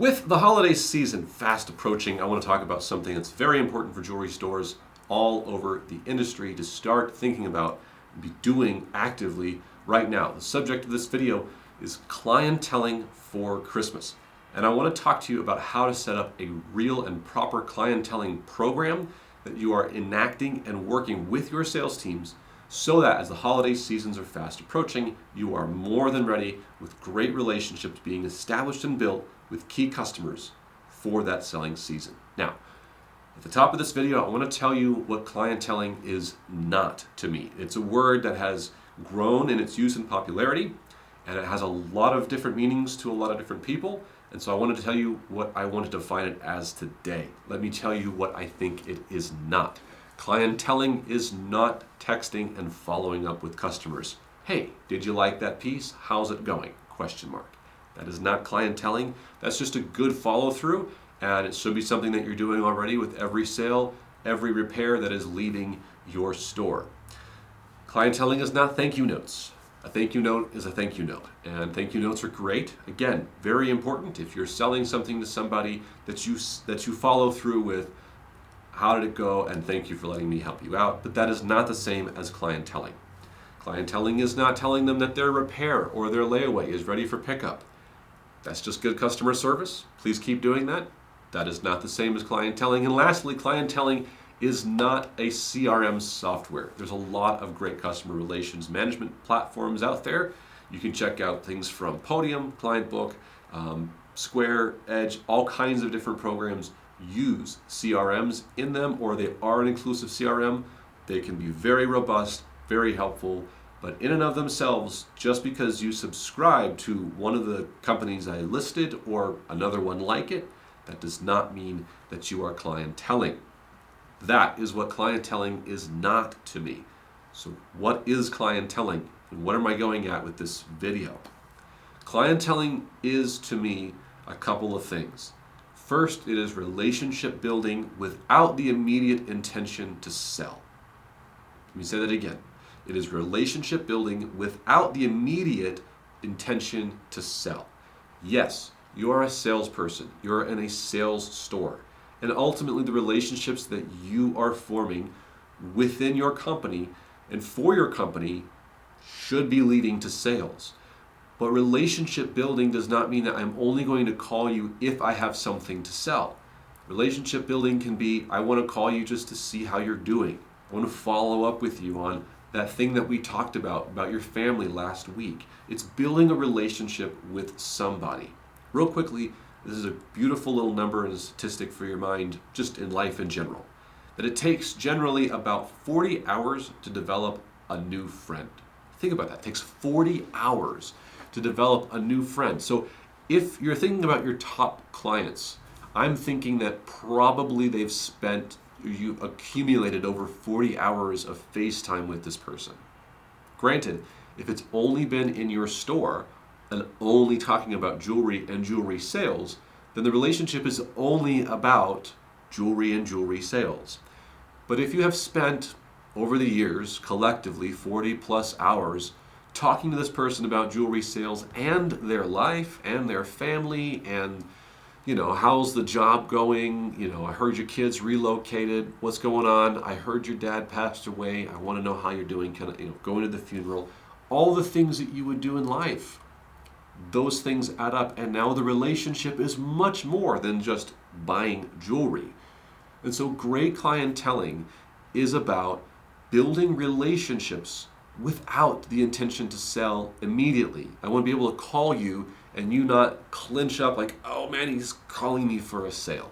With the holiday season fast approaching, I want to talk about something that's very important for jewelry stores all over the industry to start thinking about and be doing actively right now. The subject of this video is clienteling for Christmas. And I want to talk to you about how to set up a real and proper clienteling program that you are enacting and working with your sales teams so that as the holiday seasons are fast approaching, you are more than ready with great relationships being established and built with key customers for that selling season. Now, at the top of this video, I want to tell you what clienteling is not to me. It's a word that has grown in its use and popularity, and it has a lot of different meanings to a lot of different people. And so I wanted to tell you what I want to define it as today. Let me tell you what I think it is not. Clienteling is not texting and following up with customers. Hey, did you like that piece? How's it going? Question mark. That is not clienteling. That's just a good follow through, and it should be something that you're doing already with every sale, every repair that is leaving your store. Clienteling is not thank you notes. A thank you note is a thank you note, and thank you notes are great. Again, very important if you're selling something to somebody that you follow through with how did it go and thank you for letting me help you out, but that is not the same as clienteling. Clienteling is not telling them that their repair or their layaway is ready for pickup. That's just good customer service. Please keep doing that. That is not the same as clienteling. And lastly, clienteling is not a CRM software. There's a lot of great customer relations management platforms out there. You can check out things from Podium, ClientBook, Square, Edge, all kinds of different programs use CRMs in them, or they are an inclusive CRM. They can be very robust, very helpful, but in and of themselves, just because you subscribe to one of the companies I listed or another one like it, that does not mean that you are clienteling. That is what clienteling is not to me. So what is clienteling, and what am I going at with this video? Clienteling is to me a couple of things. First, it is relationship building without the immediate intention to sell. Let me say that again. It is relationship building without the immediate intention to sell. Yes, you are a salesperson. You're in a sales store. And ultimately, the relationships that you are forming within your company and for your company should be leading to sales. But relationship building does not mean that I'm only going to call you if I have something to sell. Relationship building can be, I want to call you just to see how you're doing. I want to follow up with you on that thing that we talked about your family last week. It's building a relationship with somebody. Real quickly, this is a beautiful little number and a statistic for your mind, just in life in general, that it takes generally about 40 hours to develop a new friend. Think about that. It takes 40 hours to develop a new friend. So if you're thinking about your top clients, I'm thinking that probably you accumulated over 40 hours of FaceTime with this person. Granted, if it's only been in your store and only talking about jewelry and jewelry sales, then the relationship is only about jewelry and jewelry sales. But if you have spent over the years collectively 40 plus hours talking to this person about jewelry sales and their life and their family and how's the job going? I heard your kids relocated. What's going on? I heard your dad passed away. I want to know how you're doing. Going to the funeral. All the things that you would do in life. Those things add up. And now the relationship is much more than just buying jewelry. And so great clienteling is about building relationships without the intention to sell immediately. I want to be able to call you and you not clinch up like, oh man, he's calling me for a sale.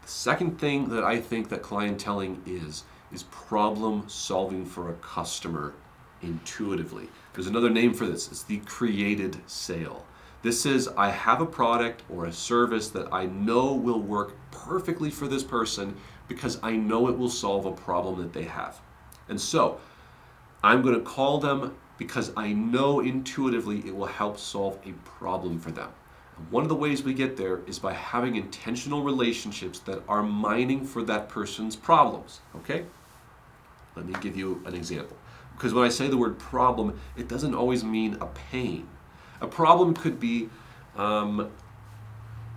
The second thing that I think that clienteling is problem solving for a customer intuitively. There's another name for this. It's the created sale. This is, I have a product or a service that I know will work perfectly for this person because I know it will solve a problem that they have. And so I'm going to call them because I know intuitively it will help solve a problem for them. And one of the ways we get there is by having intentional relationships that are mining for that person's problems. Okay? Let me give you an example. Because when I say the word problem, it doesn't always mean a pain. A problem could be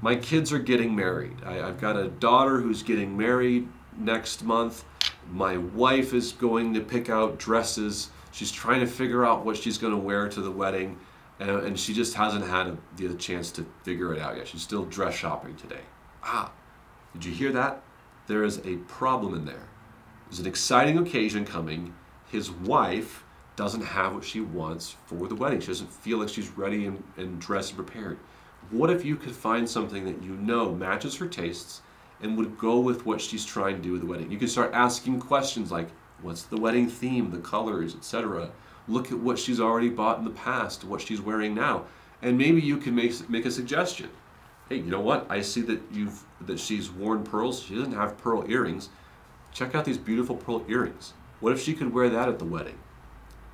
My kids are getting married. I've got a daughter who's getting married next month. My wife is going to pick out dresses. She's trying to figure out what she's going to wear to the wedding, and she just hasn't had the chance to figure it out yet. She's still dress shopping today. Did you hear that? There is a problem in there. There's an exciting occasion coming. His wife doesn't have what she wants for the wedding. She doesn't feel like she's ready and dressed and prepared. What if you could find something that you know matches her tastes and would go with what she's trying to do with the wedding? You can start asking questions like, what's the wedding theme, the colors, etc. Look at what she's already bought in the past, what she's wearing now. And maybe you can make a suggestion. Hey, you know what? I see that she's worn pearls. She doesn't have pearl earrings. Check out these beautiful pearl earrings. What if she could wear that at the wedding?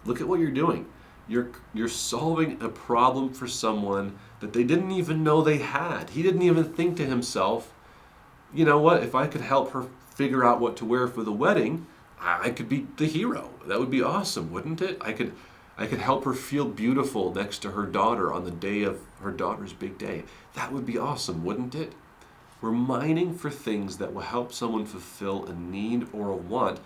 Look at what you're doing. You're solving a problem for someone that they didn't even know they had. He didn't even think to himself, you know what, if I could help her figure out what to wear for the wedding, I could be the hero. That would be awesome, wouldn't it? I could help her feel beautiful next to her daughter on the day of her daughter's big day. That would be awesome, wouldn't it? We're mining for things that will help someone fulfill a need or a want.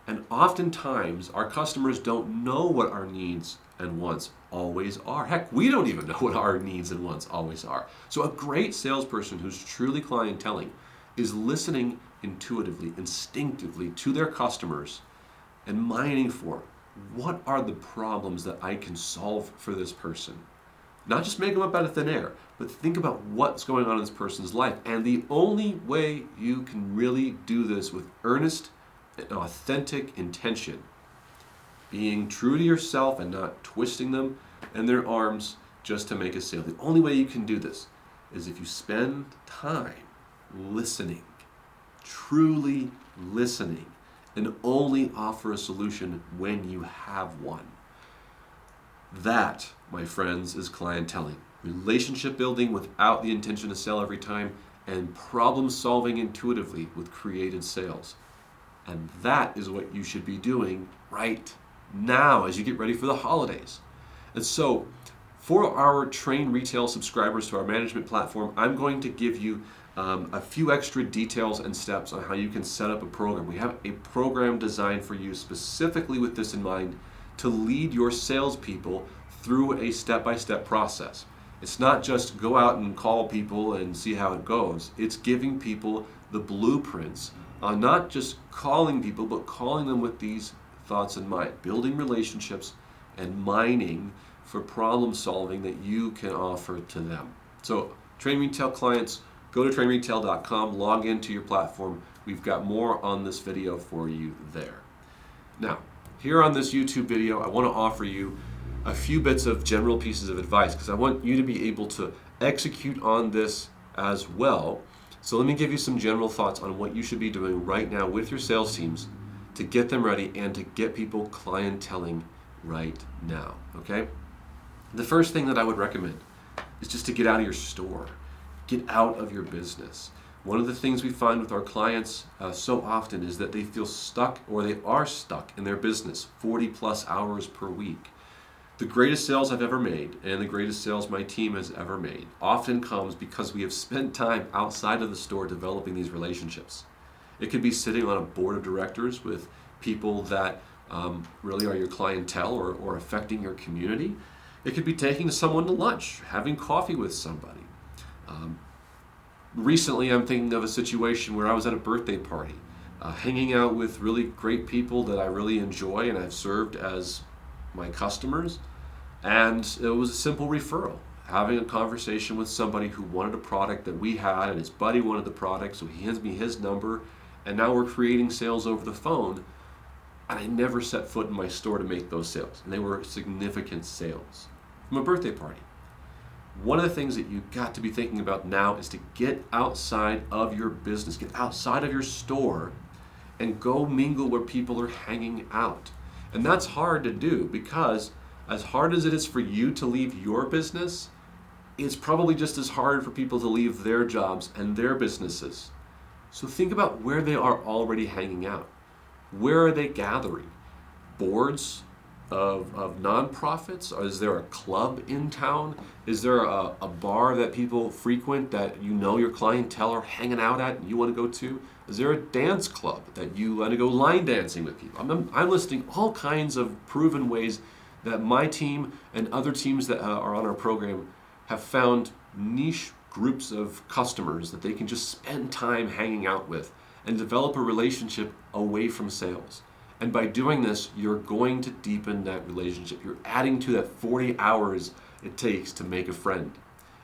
And oftentimes, our customers don't know what our needs and wants always are. Heck, we don't even know what our needs and wants always are. So a great salesperson who's truly clienteling is listening intuitively, instinctively to their customers and mining for what are the problems that I can solve for this person. Not just make them up out of thin air, but think about what's going on in this person's life. And the only way you can really do this with earnest and authentic intention, being true to yourself and not twisting them and their arms just to make a sale. The only way you can do this is if you spend time listening, truly listening, and only offer a solution when you have one. That, my friends, is clienteling. Relationship building without the intention to sell every time, and problem solving intuitively with created sales. And that is what you should be doing right now as you get ready for the holidays. And so, for our trained retail subscribers to our management platform, I'm going to give you a few extra details and steps on how you can set up a program. We have a program designed for you specifically with this in mind to lead your salespeople through a step-by-step process. It's not just go out and call people and see how it goes. It's giving people the blueprints on not just calling people, but calling them with these thoughts in mind, building relationships and mining for problem solving that you can offer to them. So, train retail clients, go to trainretail.com, log into your platform. We've got more on this video for you there. Now, here on this YouTube video, I want to offer you a few bits of general pieces of advice because I want you to be able to execute on this as well. So let me give you some general thoughts on what you should be doing right now with your sales teams to get them ready and to get people clienteling right now, okay? The first thing that I would recommend is just to get out of your store. Get out of your business. One of the things we find with our clients so often is that they feel stuck or they are stuck in their business 40 plus hours per week. The greatest sales I've ever made and the greatest sales my team has ever made often comes because we have spent time outside of the store developing these relationships. It could be sitting on a board of directors with people that really are your clientele or affecting your community. It could be taking someone to lunch, having coffee with somebody. Recently, I'm thinking of a situation where I was at a birthday party, hanging out with really great people that I really enjoy and I've served as my customers, and it was a simple referral. Having a conversation with somebody who wanted a product that we had, and his buddy wanted the product, so he hands me his number, and now we're creating sales over the phone, and I never set foot in my store to make those sales, and they were significant sales from a birthday party. One of the things that you've got to be thinking about now is to get outside of your business, get outside of your store, and go mingle where people are hanging out. And that's hard to do because as hard as it is for you to leave your business, it's probably just as hard for people to leave their jobs and their businesses. So think about where they are already hanging out. Where are they gathering? Boards, of nonprofits? Or is there a club in town? Is there a bar that people frequent that you know your clientele are hanging out at and you want to go to? Is there a dance club that you want to go line dancing with people? I'm listing all kinds of proven ways that my team and other teams that are on our program have found niche groups of customers that they can just spend time hanging out with and develop a relationship away from sales. And by doing this, you're going to deepen that relationship. You're adding to that 40 hours it takes to make a friend.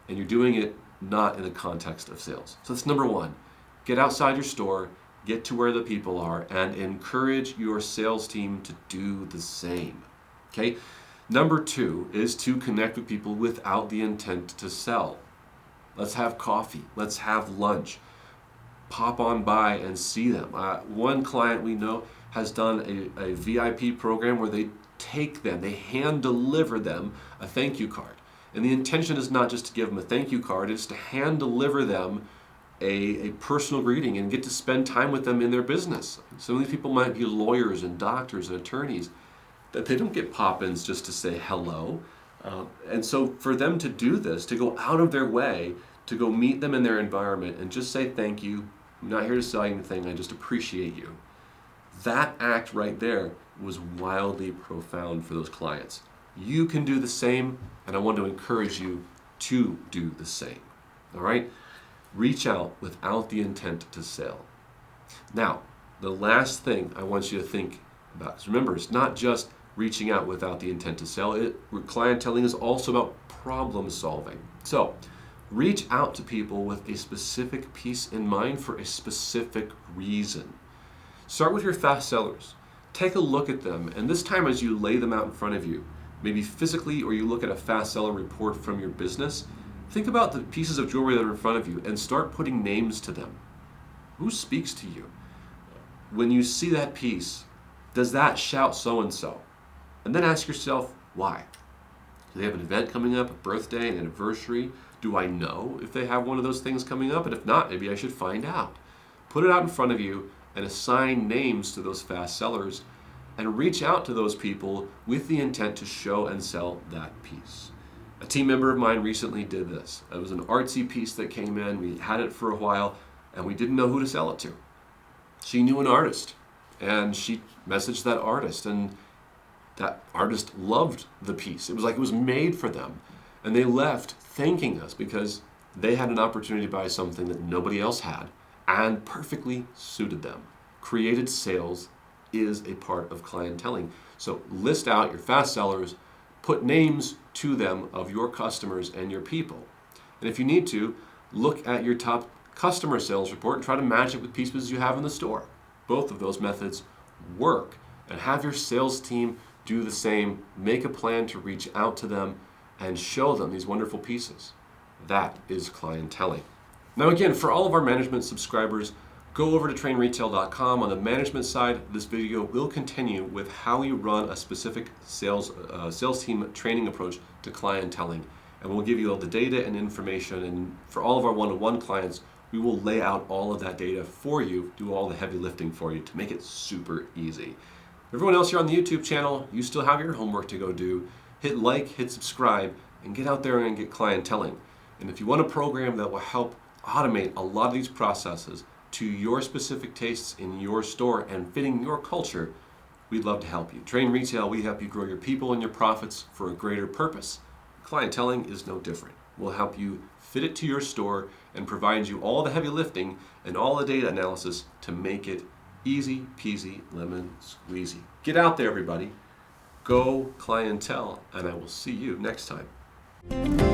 And you're doing it not in the context of sales. So that's number one. Get outside your store, get to where the people are, and encourage your sales team to do the same. Okay? Number two is to connect with people without the intent to sell. Let's have coffee. Let's have lunch. Pop on by and see them. One client we know has done a VIP program where they hand deliver them a thank you card. And the intention is not just to give them a thank you card, it's to hand deliver them a personal greeting and get to spend time with them in their business. Some of these people might be lawyers and doctors and attorneys, that they don't get pop-ins just to say hello. And so for them to do this, to go out of their way, to go meet them in their environment and just say thank you, I'm not here to sell you anything, I just appreciate you. That act right there was wildly profound for those clients. You can do the same, and I want to encourage you to do the same. All right? Reach out without the intent to sell. Now, the last thing I want you to think about, because remember, it's not just reaching out without the intent to sell. Clienteling is also about problem solving. So, reach out to people with a specific piece in mind for a specific reason. Start with your fast sellers. Take a look at them, and this time as you lay them out in front of you, maybe physically or you look at a fast seller report from your business, think about the pieces of jewelry that are in front of you and start putting names to them. Who speaks to you? When you see that piece, does that shout so-and-so? And then ask yourself, why? Do they have an event coming up, a birthday, an anniversary? Do I know if they have one of those things coming up? And if not, maybe I should find out. Put it out in front of you and assign names to those fast sellers and reach out to those people with the intent to show and sell that piece. A team member of mine recently did this. It was an artsy piece that came in. We had it for a while and we didn't know who to sell it to. She knew an artist and she messaged that artist, and that artist loved the piece. It was like it was made for them. And they left thanking us because they had an opportunity to buy something that nobody else had and perfectly suited them. Created sales is a part of clienteling. So list out your fast sellers, put names to them of your customers and your people. And if you need to, look at your top customer sales report and try to match it with pieces you have in the store. Both of those methods work. And have your sales team do the same. Make a plan to reach out to them and show them these wonderful pieces. That is clienteling. Now again, for all of our management subscribers, go over to trainretail.com. On the management side, this video will continue with how you run a specific sales team training approach to clienteling. And we'll give you all the data and information, and for all of our one-on-one clients, we will lay out all of that data for you, do all the heavy lifting for you to make it super easy. Everyone else here on the YouTube channel, you still have your homework to go do. Hit like, hit subscribe, and get out there and get clienteling. And if you want a program that will help automate a lot of these processes to your specific tastes in your store and fitting your culture, we'd love to help you. Train Retail, we help you grow your people and your profits for a greater purpose. Clienteling is no different. We'll help you fit it to your store and provide you all the heavy lifting and all the data analysis to make it easy peasy lemon squeezy. Get out there, everybody. Go clientele, and I will see you next time.